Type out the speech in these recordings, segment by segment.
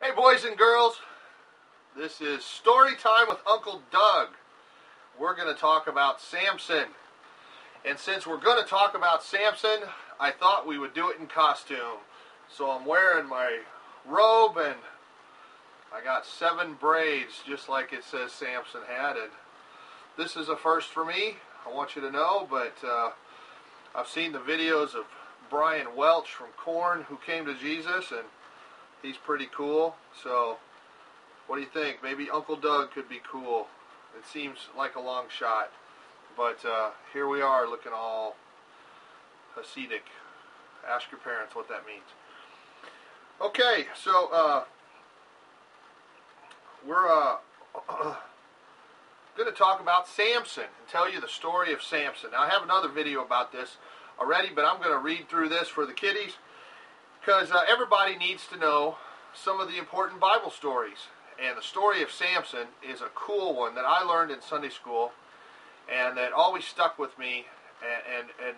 Hey boys and girls, this is Storytime with Uncle Doug. We're going to talk about Samson. And since we're going to talk about Samson, I thought we would do it in costume. So I'm wearing my robe and I got 7 braids just like it says Samson had. And this is a first for me, I want you to know, but I've seen the videos of Brian Welch from Korn who came to Jesus, and he's pretty cool. So what do you think? Maybe Uncle Doug could be cool. It seems like a long shot, but here we are looking all Hasidic. Ask your parents what that means. Okay, so we're going to talk about Samson and tell you the story of Samson. Now I have another video about this already, but I'm going to read through this for the kiddies because everybody needs to know some of the important Bible stories. And the story of Samson is a cool one that I learned in Sunday school and that always stuck with me and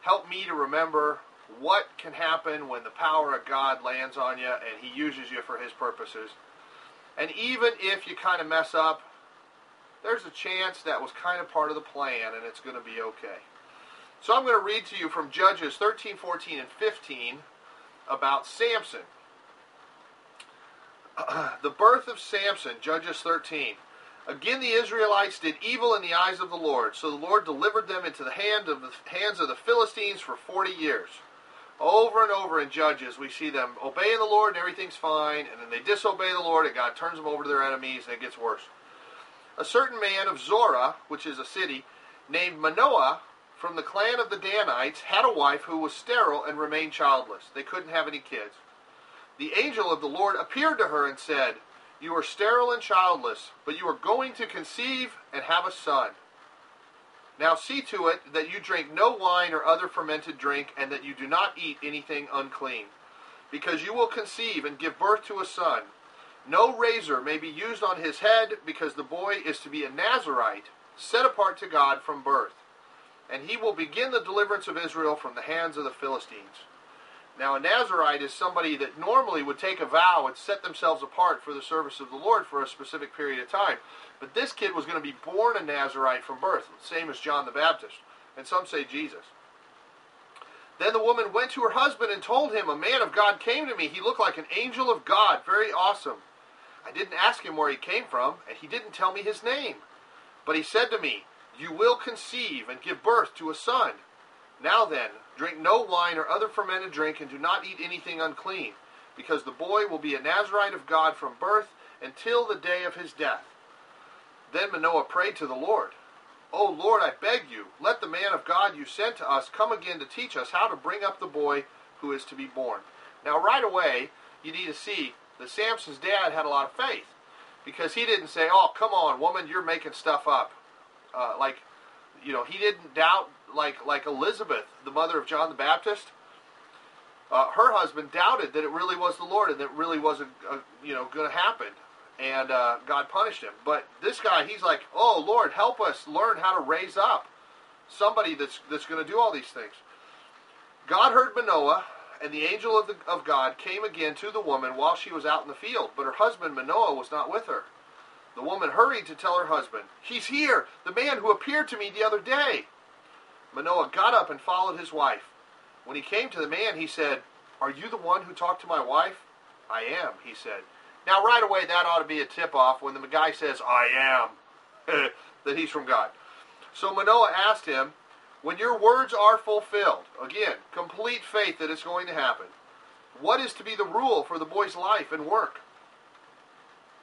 helped me to remember what can happen when the power of God lands on you and He uses you for His purposes. And even if you kind of mess up, there's a chance that was kind of part of the plan and it's going to be okay. So I'm going to read to you from Judges 13, 14, and 15 about Samson. The birth of Samson, Judges 13. Again the Israelites did evil in the eyes of the Lord, so the Lord delivered them into the hands of the Philistines for 40 years. Over and over in Judges we see them obeying the Lord and everything's fine, and then they disobey the Lord and God turns them over to their enemies and it gets worse. A certain man of Zorah, which is a city, named Manoah, from the clan of the Danites, had a wife who was sterile and remained childless. They couldn't have any kids. The angel of the Lord appeared to her and said, "You are sterile and childless, but you are going to conceive and have a son. Now see to it that you drink no wine or other fermented drink, and that you do not eat anything unclean, because you will conceive and give birth to a son. No razor may be used on his head, because the boy is to be a Nazirite, set apart to God from birth. And he will begin the deliverance of Israel from the hands of the Philistines." Now a Nazirite is somebody that normally would take a vow and set themselves apart for the service of the Lord for a specific period of time. But this kid was going to be born a Nazirite from birth, same as John the Baptist. And some say Jesus. Then the woman went to her husband and told him, "A man of God came to me. He looked like an angel of God, very awesome. I didn't ask him where he came from, and he didn't tell me his name. But he said to me, 'You will conceive and give birth to a son. Now then, drink no wine or other fermented drink, and do not eat anything unclean, because the boy will be a Nazirite of God from birth until the day of his death.' Then Manoah prayed to the Lord, 'O Lord, I beg you, let the man of God you sent to us come again to teach us how to bring up the boy who is to be born.'" Now right away, you need to see that Samson's dad had a lot of faith, because he didn't say, "Oh, come on, woman, you're making stuff up." He didn't doubt like Elizabeth, the mother of John the Baptist. Her husband doubted that it really was the Lord and that it really wasn't going to happen, and God punished him. But this guy, he's like, "Oh Lord, help us learn how to raise up somebody that's going to do all these things." God heard Manoah, and the angel of God came again to the woman while she was out in the field, but her husband Manoah was not with her. The woman hurried to tell her husband, "He's here, the man who appeared to me the other day." Manoah got up and followed his wife. When he came to the man, he said, "Are you the one who talked to my wife?" "I am," he said. Now right away, that ought to be a tip-off when the guy says, "I am," that he's from God. So Manoah asked him, "When your words are fulfilled," again, complete faith that it's going to happen, "what is to be the rule for the boy's life and work?"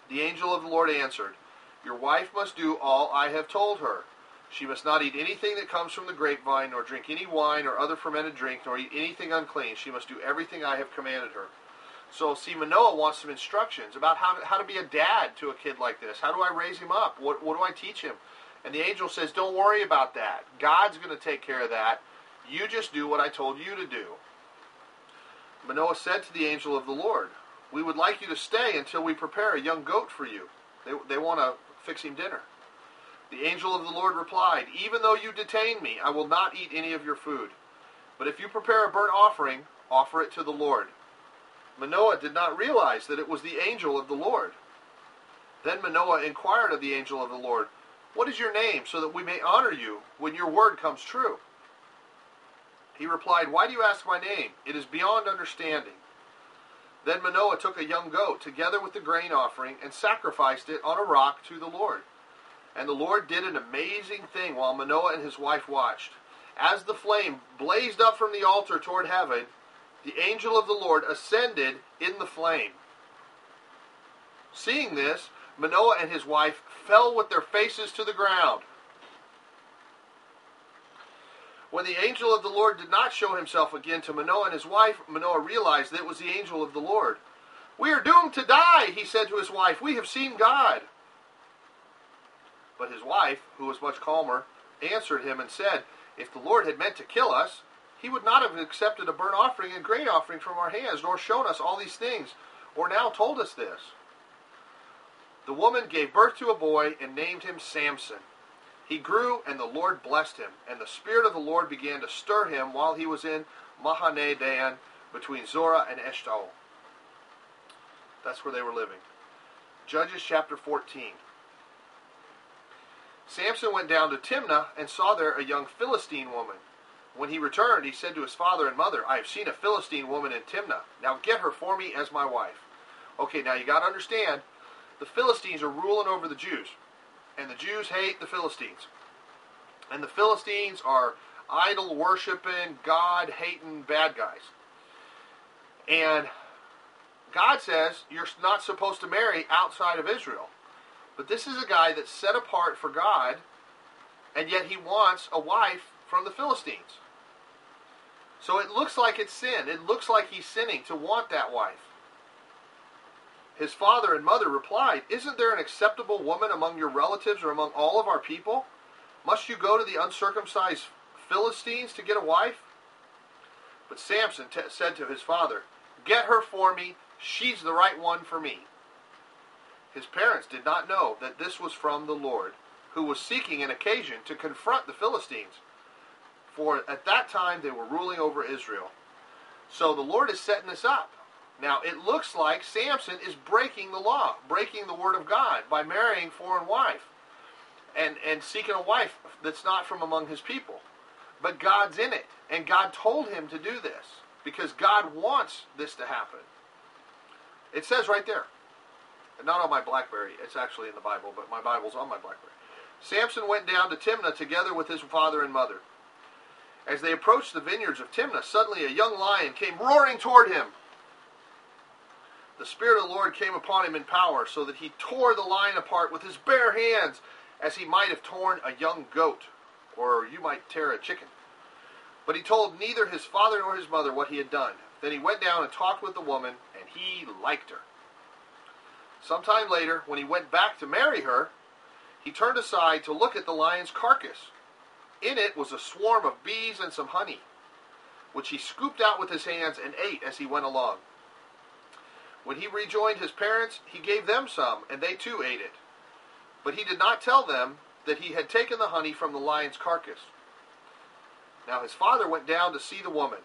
The angel of the Lord answered, "Your wife must do all I have told her. She must not eat anything that comes from the grapevine, nor drink any wine or other fermented drink, nor eat anything unclean. She must do everything I have commanded her." So see, Manoah wants some instructions about how to be a dad to a kid like this. How do I raise him up? What do I teach him? And the angel says, "Don't worry about that. God's going to take care of that. You just do what I told you to do." Manoah said to the angel of the Lord, "We would like you to stay until we prepare a young goat for you." They want to fix him dinner. The angel of the Lord replied, "Even though you detain me, I will not eat any of your food. But if you prepare a burnt offering, offer it to the Lord." Manoah did not realize that it was the angel of the Lord. Then Manoah inquired of the angel of the Lord, "What is your name, so that we may honor you when your word comes true?" He replied, "Why do you ask my name? It is beyond understanding." Then Manoah took a young goat together with the grain offering and sacrificed it on a rock to the Lord. And the Lord did an amazing thing while Manoah and his wife watched. As the flame blazed up from the altar toward heaven, the angel of the Lord ascended in the flame. Seeing this, Manoah and his wife fell with their faces to the ground. When the angel of the Lord did not show himself again to Manoah and his wife, Manoah realized that it was the angel of the Lord. "We are doomed to die," he said to his wife. "We have seen God." But his wife, who was much calmer, answered him and said, "If the Lord had meant to kill us, he would not have accepted a burnt offering and grain offering from our hands, nor shown us all these things, or now told us this." The woman gave birth to a boy and named him Samson. He grew, and the Lord blessed him, and the Spirit of the Lord began to stir him while he was in Mahane Dan, between Zorah and Eshtaol. That's where they were living. Judges chapter 14. Samson went down to Timnah and saw there a young Philistine woman. When he returned, he said to his father and mother, "I have seen a Philistine woman in Timnah. Now get her for me as my wife." Okay, now you got to understand, the Philistines are ruling over the Jews. And the Jews hate the Philistines. And the Philistines are idol-worshiping, God-hating bad guys. And God says you're not supposed to marry outside of Israel. But this is a guy that's set apart for God, and yet he wants a wife from the Philistines. So it looks like it's sin. It looks like he's sinning to want that wife. His father and mother replied, "Isn't there an acceptable woman among your relatives or among all of our people? Must you go to the uncircumcised Philistines to get a wife?" But Samson said to his father, "Get her for me. She's the right one for me." His parents did not know that this was from the Lord, who was seeking an occasion to confront the Philistines. For at that time they were ruling over Israel. So the Lord is setting this up. Now, it looks like Samson is breaking the law, breaking the word of God by marrying a foreign wife and seeking a wife that's not from among his people. But God's in it, and God told him to do this because God wants this to happen. It says right there, not on my BlackBerry, it's actually in the Bible, but my Bible's on my BlackBerry. Samson went down to Timnah together with his father and mother. As they approached the vineyards of Timnah, suddenly a young lion came roaring toward him. The Spirit of the Lord came upon him in power, so that he tore the lion apart with his bare hands, as he might have torn a young goat, or you might tear a chicken. But he told neither his father nor his mother what he had done. Then he went down and talked with the woman, and he liked her. Sometime later, when he went back to marry her, he turned aside to look at the lion's carcass. In it was a swarm of bees and some honey, which he scooped out with his hands and ate as he went along. When he rejoined his parents, he gave them some, and they too ate it. But he did not tell them that he had taken the honey from the lion's carcass. Now his father went down to see the woman,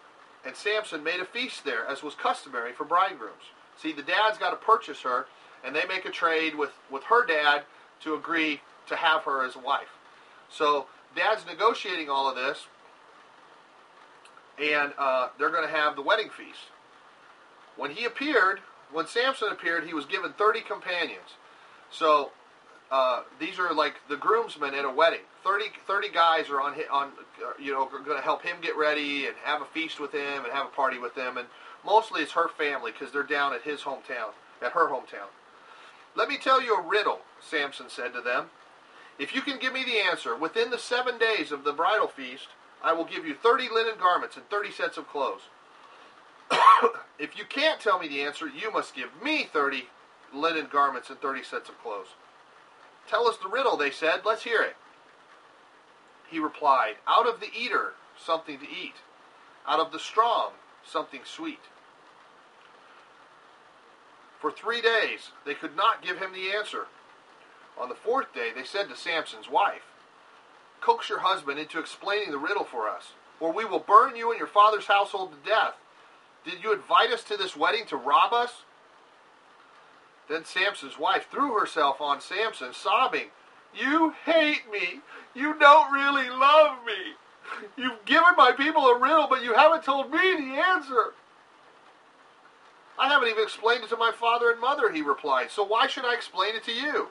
and Samson made a feast there, as was customary for bridegrooms. See, the dad's got to purchase her, and they make a trade with her dad to agree to have her as a wife. So dad's negotiating all of this, and they're going to have the wedding feast. When Samson appeared, he was given 30 companions. So these are like the groomsmen at a wedding. 30 guys are going to help him get ready and have a feast with him and have a party with him. And mostly it's her family because they're down at her hometown. "Let me tell you a riddle," Samson said to them. "If you can give me the answer within the 7 days of the bridal feast, I will give you 30 linen garments and 30 sets of clothes. If you can't tell me the answer, you must give me 30 linen garments and 30 sets of clothes." "Tell us the riddle," they said. "Let's hear it." He replied, "Out of the eater, something to eat. Out of the strong, something sweet." For 3 days, they could not give him the answer. On the 4th day, they said to Samson's wife, "Coax your husband into explaining the riddle for us, or we will burn you and your father's household to death. Did you invite us to this wedding to rob us?" Then Samson's wife threw herself on Samson, sobbing, "You hate me. You don't really love me. You've given my people a riddle, but you haven't told me the answer." "I haven't even explained it to my father and mother," he replied, "so why should I explain it to you?"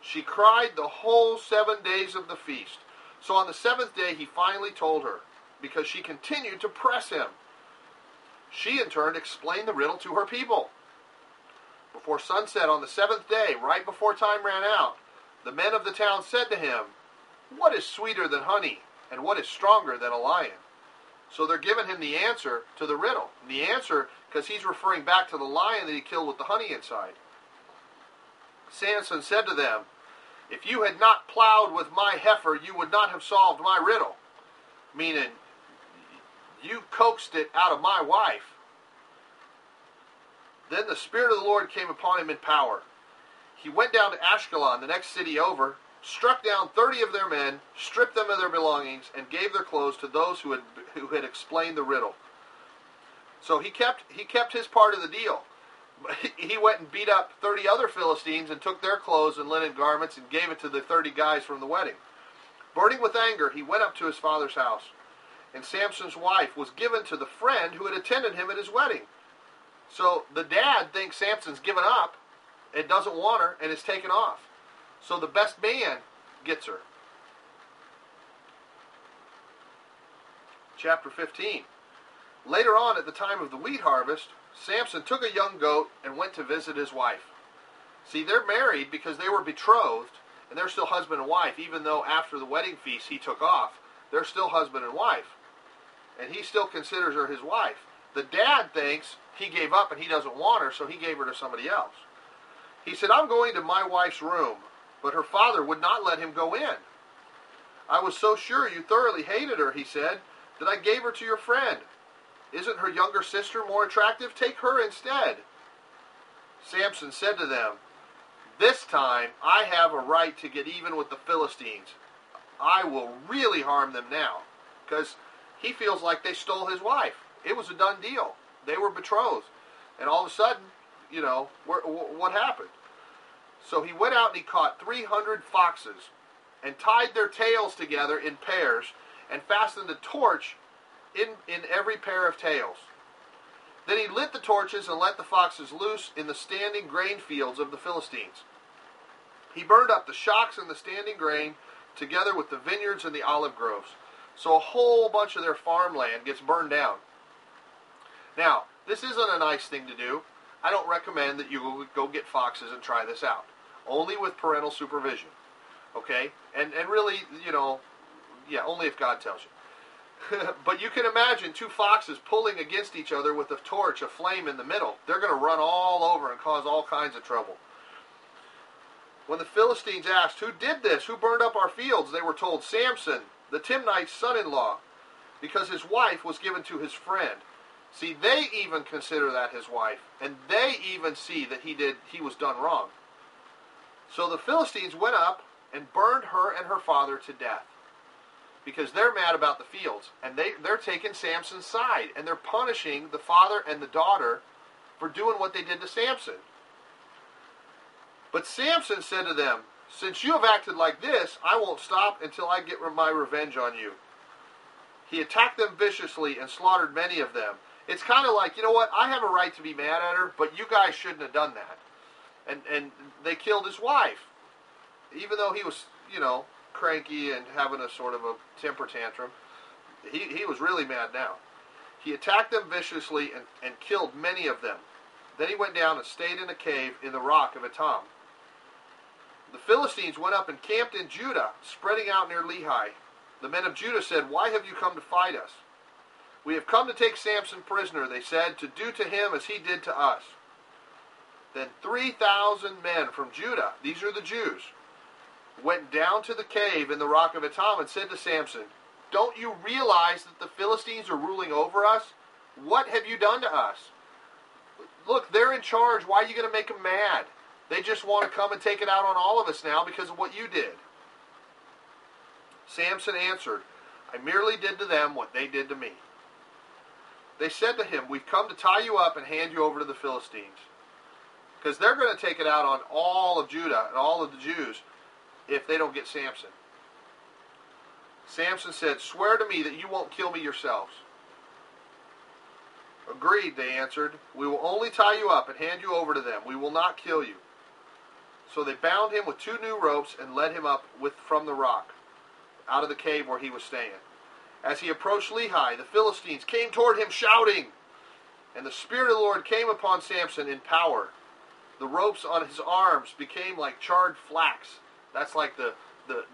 She cried the whole 7 days of the feast. So on the 7th day he finally told her, because she continued to press him. She in turn explained the riddle to her people. Before sunset on the 7th day, right before time ran out, the men of the town said to him, "What is sweeter than honey, and what is stronger than a lion?" So they're giving him the answer to the riddle. And the answer, because he's referring back to the lion that he killed with the honey inside. Samson said to them, "If you had not plowed with my heifer, you would not have solved my riddle." Meaning, you coaxed it out of my wife. Then the Spirit of the Lord came upon him in power. He went down to Ashkelon, the next city over, struck down 30 of their men, stripped them of their belongings, and gave their clothes to those who had explained the riddle. So he kept his part of the deal. He went and beat up 30 other Philistines and took their clothes and linen garments and gave it to the 30 guys from the wedding. Burning with anger, he went up to his father's house. And Samson's wife was given to the friend who had attended him at his wedding. So the dad thinks Samson's given up and doesn't want her and is taken off. So the best man gets her. Chapter 15. Later on, at the time of the wheat harvest, Samson took a young goat and went to visit his wife. See, they're married because they were betrothed, and they're still husband and wife, even though after the wedding feast he took off. They're still husband and wife. And he still considers her his wife. The dad thinks he gave up and he doesn't want her, so he gave her to somebody else. He said, "I'm going to my wife's room," but her father would not let him go in. "I was so sure you thoroughly hated her," he said, "that I gave her to your friend. Isn't her younger sister more attractive? Take her instead." Samson said to them, "This time I have a right to get even with the Philistines. I will really harm them now," because he feels like they stole his wife. It was a done deal. They were betrothed. And all of a sudden, what happened? So he went out and he caught 300 foxes and tied their tails together in pairs and fastened a torch in every pair of tails. Then he lit the torches and let the foxes loose in the standing grain fields of the Philistines. He burned up the shocks and the standing grain together with the vineyards and the olive groves. So a whole bunch of their farmland gets burned down. Now, this isn't a nice thing to do. I don't recommend that you go get foxes and try this out. Only with parental supervision. Okay? And really, only if God tells you. But you can imagine two foxes pulling against each other with a torch, a flame in the middle. They're going to run all over and cause all kinds of trouble. When the Philistines asked, "Who did this? Who burned up our fields?" they were told, "Samson, the Timnite's son-in-law," because his wife was given to his friend. See, they even consider that his wife, and they even see that he was done wrong. So the Philistines went up and burned her and her father to death, because they're mad about the fields, and they're taking Samson's side, and they're punishing the father and the daughter for doing what they did to Samson. But Samson said to them, "Since you have acted like this, I won't stop until I get my revenge on you." He attacked them viciously and slaughtered many of them. It's kind of like, you know what, I have a right to be mad at her, but you guys shouldn't have done that. And they killed his wife. Even though he was, cranky and having a sort of a temper tantrum, he was really mad now. He attacked them viciously and killed many of them. Then he went down and stayed in a cave in the rock of Etam. The Philistines went up and camped in Judah, spreading out near Lehi. The men of Judah said, "Why have you come to fight us?" "We have come to take Samson prisoner," they said, "to do to him as he did to us." Then 3,000 men from Judah, these are the Jews, went down to the cave in the rock of Etam and said to Samson, "Don't you realize that the Philistines are ruling over us? What have you done to us? Look, they're in charge. Why are you going to make them mad? They just want to come and take it out on all of us now because of what you did." Samson answered, "I merely did to them what they did to me." They said to him, "We've come to tie you up and hand you over to the Philistines." Because they're going to take it out on all of Judah and all of the Jews if they don't get Samson. Samson said, "Swear to me that you won't kill me yourselves." "Agreed," they answered. "We will only tie you up and hand you over to them. We will not kill you." So they bound him with 2 new ropes and led him up from the rock, out of the cave where he was staying. As he approached Lehi, the Philistines came toward him shouting, and the Spirit of the Lord came upon Samson in power. The ropes on his arms became like charred flax. That's like the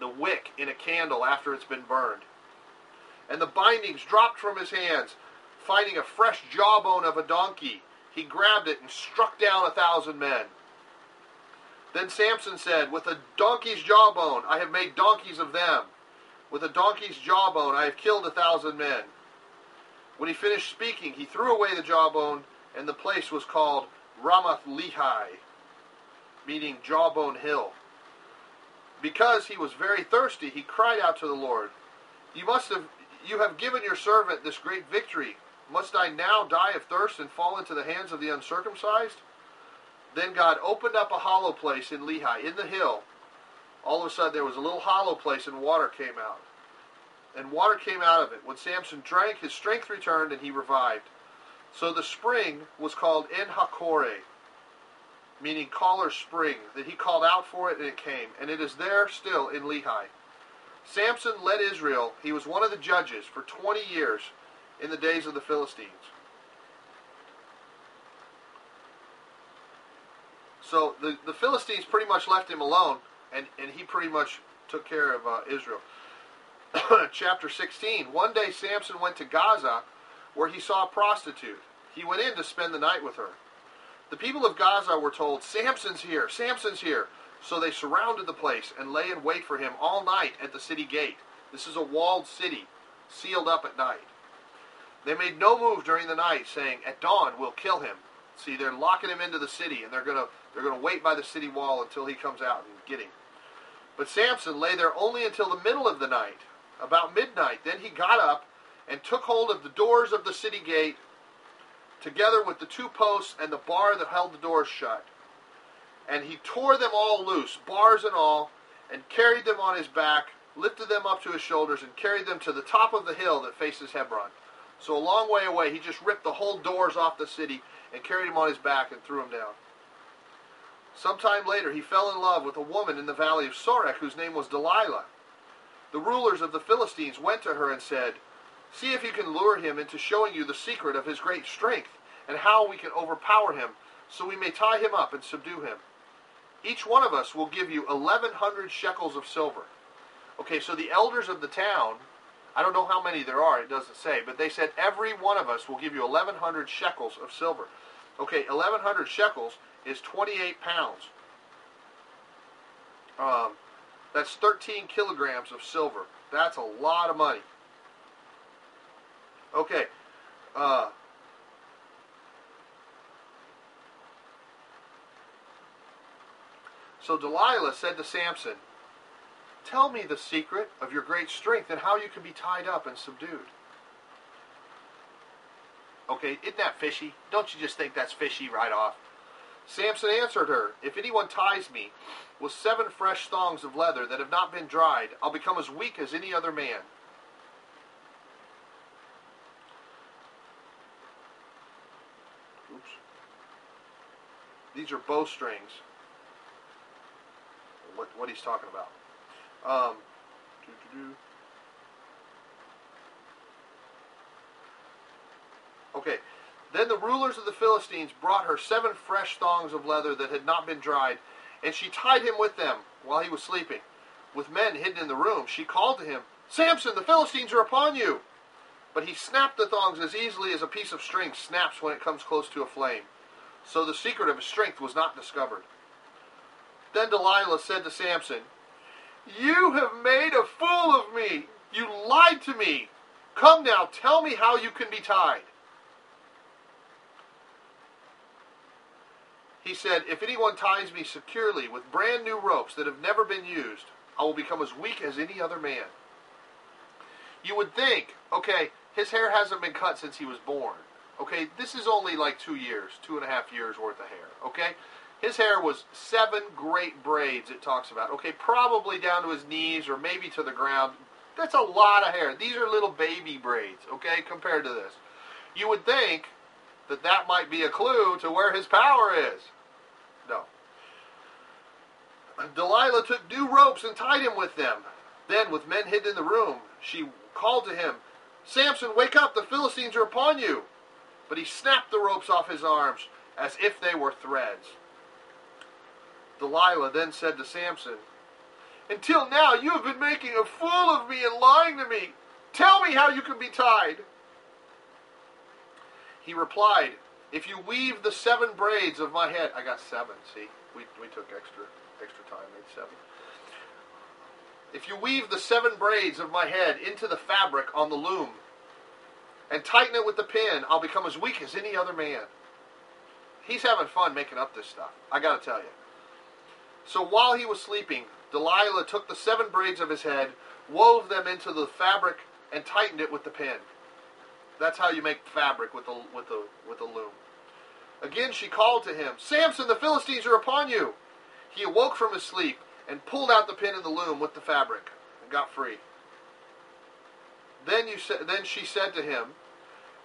wick in a candle after it's been burned. And the bindings dropped from his hands. Finding a fresh jawbone of a donkey, he grabbed it and struck down 1,000 men. Then Samson said, "With a donkey's jawbone I have made donkeys of them. With a donkey's jawbone I have killed 1,000 men." When he finished speaking, he threw away the jawbone, and the place was called Ramath Lehi, meaning Jawbone Hill. Because he was very thirsty, he cried out to the Lord, You have given your servant this great victory. Must I now die of thirst and fall into the hands of the uncircumcised?" Then God opened up a hollow place in Lehi, in the hill. All of a sudden there was a little hollow place and water came out. And water came out of it. When Samson drank, his strength returned and he revived. So the spring was called En-Hakkore, meaning caller's spring, that he called out for it and it came. And it is there still in Lehi. Samson led Israel. He was one of the judges for 20 years in the days of the Philistines. So the Philistines pretty much left him alone, and he pretty much took care of Israel. Chapter 16. One day Samson went to Gaza, where he saw a prostitute. He went in to spend the night with her. The people of Gaza were told, "Samson's here, Samson's here." So they surrounded the place and lay in wait for him all night at the city gate. This is a walled city, sealed up at night. They made no move during the night, saying, "At dawn we'll kill him." See, they're locking him into the city, and they're going to wait by the city wall until he comes out and get him. But Samson lay there only until the middle of the night, about midnight. Then he got up and took hold of the doors of the city gate, together with the 2 posts and the bar that held the doors shut. And he tore them all loose, bars and all, and carried them on his back, lifted them up to his shoulders, and carried them to the top of the hill that faces Hebron. So a long way away, he just ripped the whole doors off the city and carried him on his back and threw him down. Sometime later, he fell in love with a woman in the valley of Sorek whose name was Delilah. The rulers of the Philistines went to her and said, "See if you can lure him into showing you the secret of his great strength and how we can overpower him so we may tie him up and subdue him. Each one of us will give you 1,100 shekels of silver." Okay, so the elders of the town, I don't know how many there are, it doesn't say, but they said every one of us will give you 1,100 shekels of silver. Okay, 1,100 shekels is 28 pounds. That's 13 kilograms of silver. That's a lot of money. Okay. So Delilah said to Samson, "Tell me the secret of your great strength and how you can be tied up and subdued." Okay, isn't that fishy? Don't you just think that's fishy right off? Samson answered her, "If anyone ties me with 7 fresh thongs of leather that have not been dried, I'll become as weak as any other man." Oops. These are bowstrings. What he's talking about. Okay. Then the rulers of the Philistines brought her 7 fresh thongs of leather that had not been dried, and she tied him with them while he was sleeping. With men hidden in the room, she called to him, "Samson, the Philistines are upon you!" But he snapped the thongs as easily as a piece of string snaps when it comes close to a flame. So the secret of his strength was not discovered. Then Delilah said to Samson, "You have made a fool of me. You lied to me. Come now, tell me how you can be tied." He said, "If anyone ties me securely with brand new ropes that have never been used, I will become as weak as any other man." You would think, okay, his hair hasn't been cut since he was born. Okay, this is only like 2 years, 2.5 years worth of hair. Okay, his hair was 7 great braids. It talks about. Okay, probably down to his knees or maybe to the ground. That's a lot of hair. These are little baby braids. Okay, compared to this, you would think that that might be a clue to where his power is. No. Delilah took new ropes and tied him with them. Then, with men hidden in the room, she called to him, "Samson, wake up, the Philistines are upon you." But he snapped the ropes off his arms as if they were threads. Delilah then said to Samson, "Until now you have been making a fool of me and lying to me. Tell me how you can be tied." He replied, "If you weave the 7 braids of my head..." I got 7, see? We took extra time, made 7. "If you weave the 7 braids of my head into the fabric on the loom and tighten it with the pin, I'll become as weak as any other man." He's having fun making up this stuff, I gotta tell you. So while he was sleeping, Delilah took the 7 braids of his head, wove them into the fabric, and tightened it with the pin. That's how you make fabric with a loom. Again she called to him, "Samson, the Philistines are upon you." He awoke from his sleep and pulled out the pin in the loom with the fabric and got free. Then she said to him,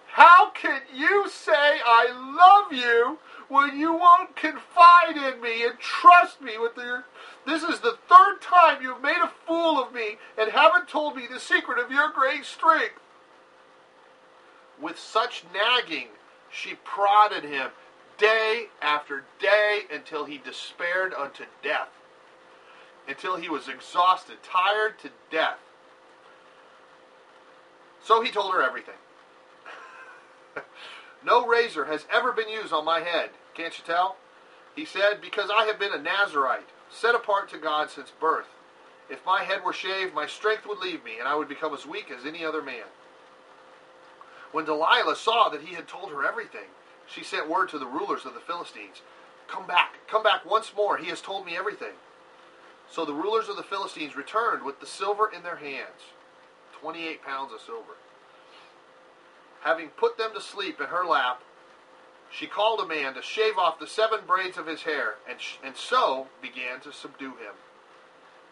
"How can you say I love you when you won't confide in me and trust me with your... This is the 3rd time you've made a fool of me and haven't told me the secret of your great strength." With such nagging, she prodded him day after day until he despaired unto death, until he was exhausted, tired to death. So he told her everything. "No razor has ever been used on my head, can't you tell?" He said, "Because I have been a Nazirite, set apart to God since birth. If my head were shaved, my strength would leave me, and I would become as weak as any other man." When Delilah saw that he had told her everything, she sent word to the rulers of the Philistines, come back once more, he has told me everything." So the rulers of the Philistines returned with the silver in their hands, 28 pounds of silver. Having put them to sleep in her lap, she called a man to shave off the 7 braids of his hair, and so began to subdue him.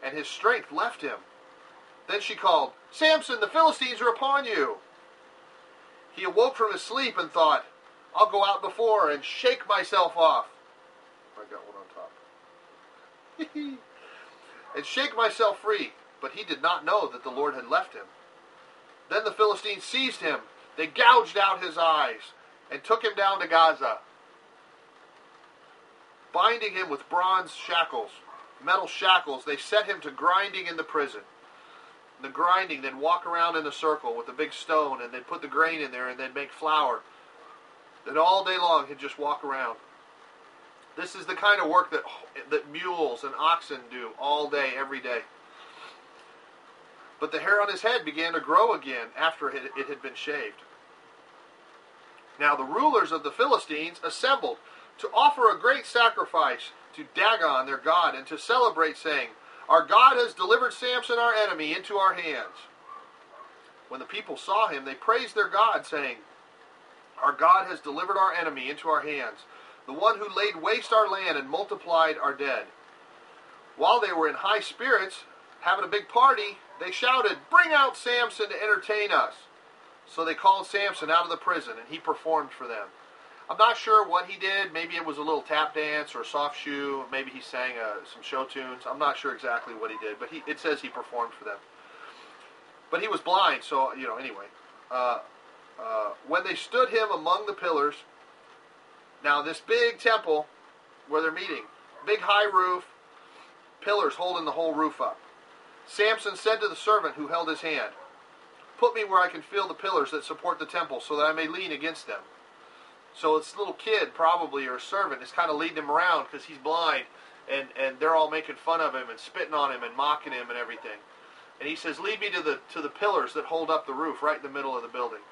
And his strength left him. Then she called, "Samson, the Philistines are upon you." He awoke from his sleep and thought, "I'll go out before and shake myself off." I got one on top. "And shake myself free." But he did not know that the Lord had left him. Then the Philistines seized him. They gouged out his eyes and took him down to Gaza, binding him with bronze shackles, metal shackles. They set him to grinding in the prison. The grinding, they'd walk around in a circle with a big stone, and they'd put the grain in there, and they'd make flour. That all day long he'd just walk around. This is the kind of work that mules and oxen do all day, every day. But the hair on his head began to grow again after it had been shaved. Now the rulers of the Philistines assembled to offer a great sacrifice to Dagon, their god, and to celebrate, saying, "Our God has delivered Samson, our enemy, into our hands." When the people saw him, they praised their God, saying, "Our God has delivered our enemy into our hands, the one who laid waste our land and multiplied our dead." While they were in high spirits, having a big party, they shouted, "Bring out Samson to entertain us." So they called Samson out of the prison, and he performed for them. I'm not sure what he did. Maybe it was a little tap dance or a soft shoe. Maybe he sang some show tunes. I'm not sure exactly what he did, but it says he performed for them. But he was blind, so, anyway. When they stood him among the pillars, now this big temple where they're meeting, big high roof, pillars holding the whole roof up. Samson said to the servant who held his hand, "Put me where I can feel the pillars that support the temple so that I may lean against them." So this little kid, probably, or a servant, is kind of leading him around because he's blind, and they're all making fun of him and spitting on him and mocking him and everything. And he says, "Lead me to the pillars that hold up the roof right in the middle of the building."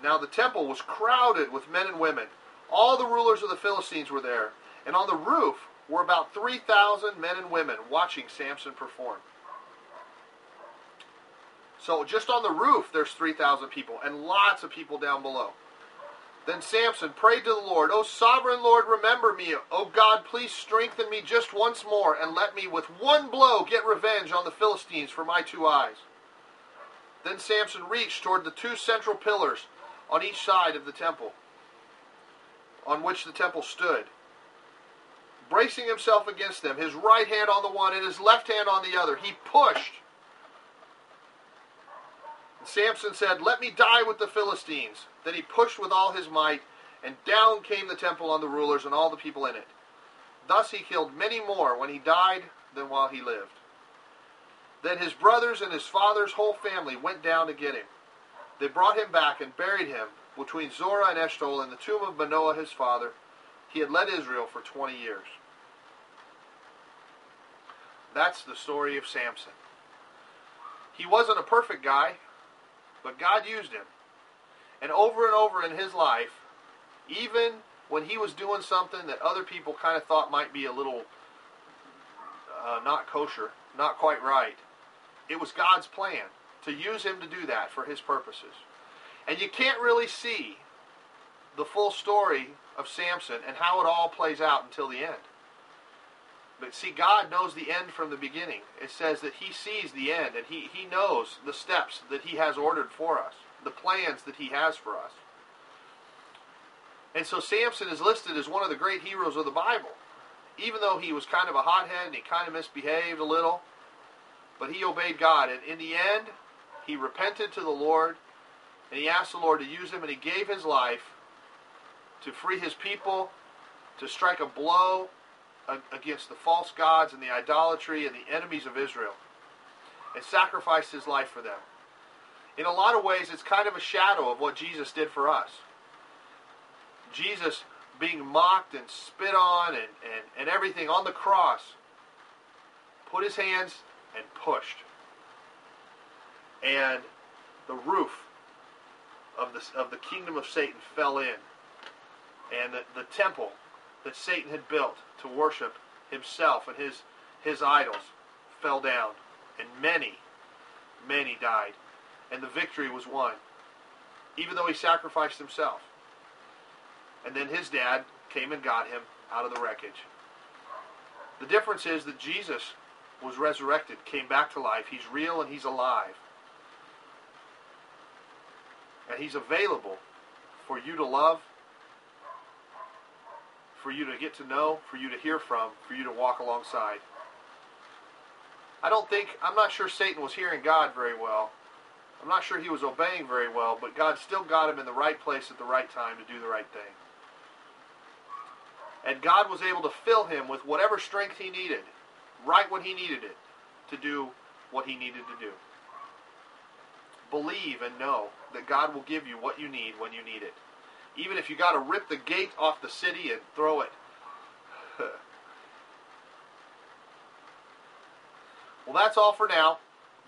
Now the temple was crowded with men and women. All the rulers of the Philistines were there, and on the roof were about 3,000 men and women watching Samson perform. So just on the roof, there's 3,000 people, and lots of people down below. Then Samson prayed to the Lord, O sovereign Lord, remember me. O God, please strengthen me just once more, and let me with one blow get revenge on the Philistines for my 2 eyes. Then Samson reached toward the 2 central pillars on each side of the temple, on which the temple stood. Bracing himself against them, his right hand on the one and his left hand on the other, he pushed. And Samson said, let me die with the Philistines. Then he pushed with all his might, and down came the temple on the rulers and all the people in it. Thus he killed many more when he died than while he lived. Then his brothers and his father's whole family went down to get him. They brought him back and buried him between Zorah and Eshtaol in the tomb of Manoah his father. He had led Israel for 20 years. That's the story of Samson. He wasn't a perfect guy, but God used him. And over in his life, even when he was doing something that other people kind of thought might be a little not kosher, not quite right, it was God's plan to use him to do that for his purposes. And you can't really see the full story of Samson and how it all plays out until the end. But see, God knows the end from the beginning. It says that he sees the end, and he knows the steps that he has ordered for us, the plans that he has for us. And so Samson is listed as one of the great heroes of the Bible, even though he was kind of a hothead and he kind of misbehaved a little, but he obeyed God. And in the end, he repented to the Lord, and he asked the Lord to use him, and he gave his life to free his people, to strike a blow against the false gods and the idolatry and the enemies of Israel, and sacrificed his life for them. In a lot of ways, it's kind of a shadow of what Jesus did for us. Jesus being mocked and spit on and everything on the cross, put his hands and pushed. And the roof of the kingdom of Satan fell in. And the temple that Satan had built to worship himself and his idols fell down. And many, many died. And the victory was won, even though he sacrificed himself. And then his dad came and got him out of the wreckage. The difference is that Jesus was resurrected, came back to life. He's real and he's alive. And he's available for you to love, for you to get to know, for you to hear from, for you to walk alongside. I'm not sure Satan was hearing God very well. I'm not sure he was obeying very well, but God still got him in the right place at the right time to do the right thing. And God was able to fill him with whatever strength he needed, right when he needed it, to do what he needed to do. Believe and know that God will give you what you need when you need it. Even if you got to rip the gate off the city and throw it. Well, that's all for now.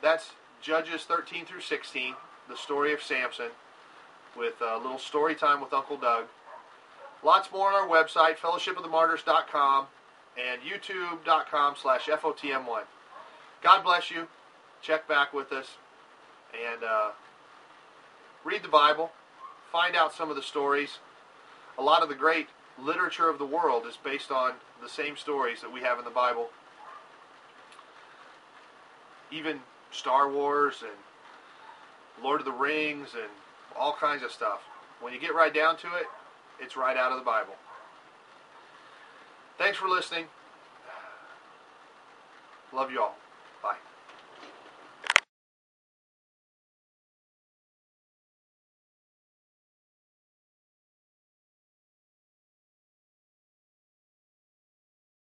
That's Judges 13 through 16, the story of Samson, with a little story time with Uncle Doug. Lots more on our website, fellowshipofthemartyrs.com and youtube.com/FOTM1. God bless you. Check back with us and read the Bible. Find out some of the stories. A lot of the great literature of the world is based on the same stories that we have in the Bible. Even Star Wars and Lord of the Rings and all kinds of stuff. When you get right down to it, it's right out of the Bible. Thanks for listening. Love you all.